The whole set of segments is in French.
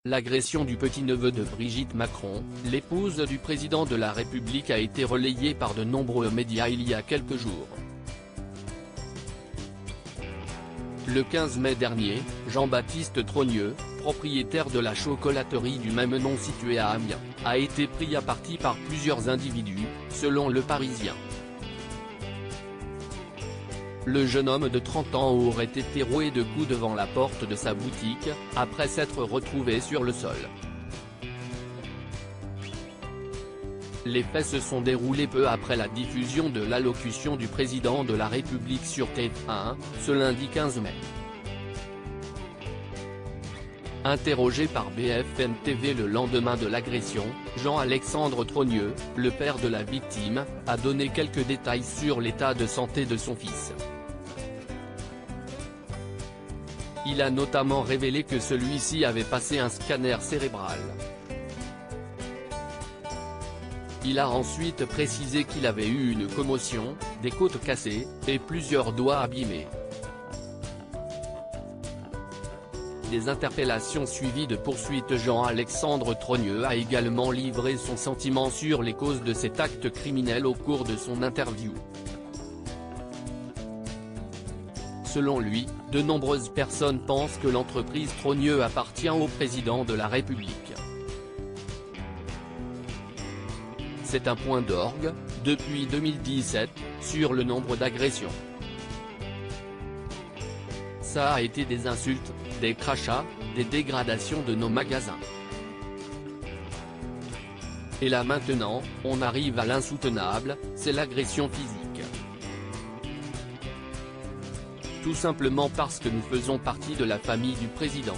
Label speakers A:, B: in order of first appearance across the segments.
A: L'agression du petit-neveu de Brigitte Macron, l'épouse du président de la République, a été relayée par de nombreux médias il y a quelques jours. Le 15 mai dernier, Jean-Baptiste Trogneux, propriétaire de la chocolaterie du même nom située à Amiens, a été pris à partie par plusieurs individus, selon Le Parisien. Le jeune homme de 30 ans aurait été roué de coups devant la porte de sa boutique, après s'être retrouvé sur le sol. Les faits se sont déroulés peu après la diffusion de l'allocution du président de la République sur TF1, ce lundi 15 mai. Interrogé par BFM TV le lendemain de l'agression, Jean-Alexandre Trogneux, le père de la victime, a donné quelques détails sur l'état de santé de son fils. Il a notamment révélé que celui-ci avait passé un scanner cérébral. Il a ensuite précisé qu'il avait eu une commotion, des côtes cassées, et plusieurs doigts abîmés. Des interpellations suivies de poursuites. Jean-Alexandre Trogneux a également livré son sentiment sur les causes de cet acte criminel au cours de son interview. Selon lui, de nombreuses personnes pensent que l'entreprise Trogneux appartient au président de la République. C'est un point d'orgue, depuis 2017, sur le nombre d'agressions. Ça a été des insultes, des crachats, des dégradations de nos magasins. Et là maintenant, on arrive à l'insoutenable, c'est l'agression physique. Tout simplement parce que nous faisons partie de la famille du président,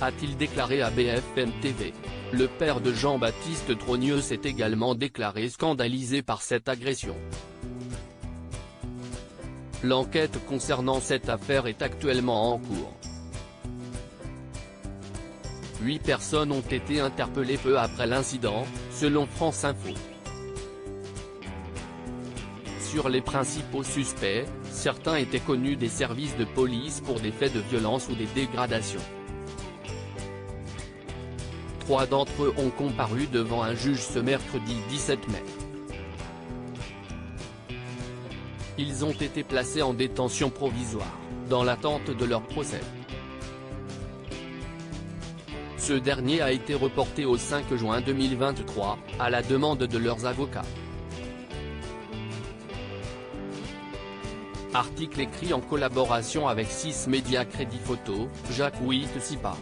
A: a-t-il déclaré à BFM TV. Le père de Jean-Baptiste Trogneux s'est également déclaré scandalisé par cette agression. L'enquête concernant cette affaire est actuellement en cours. 8 personnes ont été interpellées peu après l'incident, selon France Info. Sur les principaux suspects, certains étaient connus des services de police pour des faits de violence ou des dégradations. 3 d'entre eux ont comparu devant un juge ce mercredi 17 mai. Ils ont été placés en détention provisoire, dans l'attente de leur procès. Ce dernier a été reporté au 5 juin 2023, à la demande de leurs avocats. Article écrit en collaboration avec 6 médias Crédit Photo, Jacques Witt Sipa.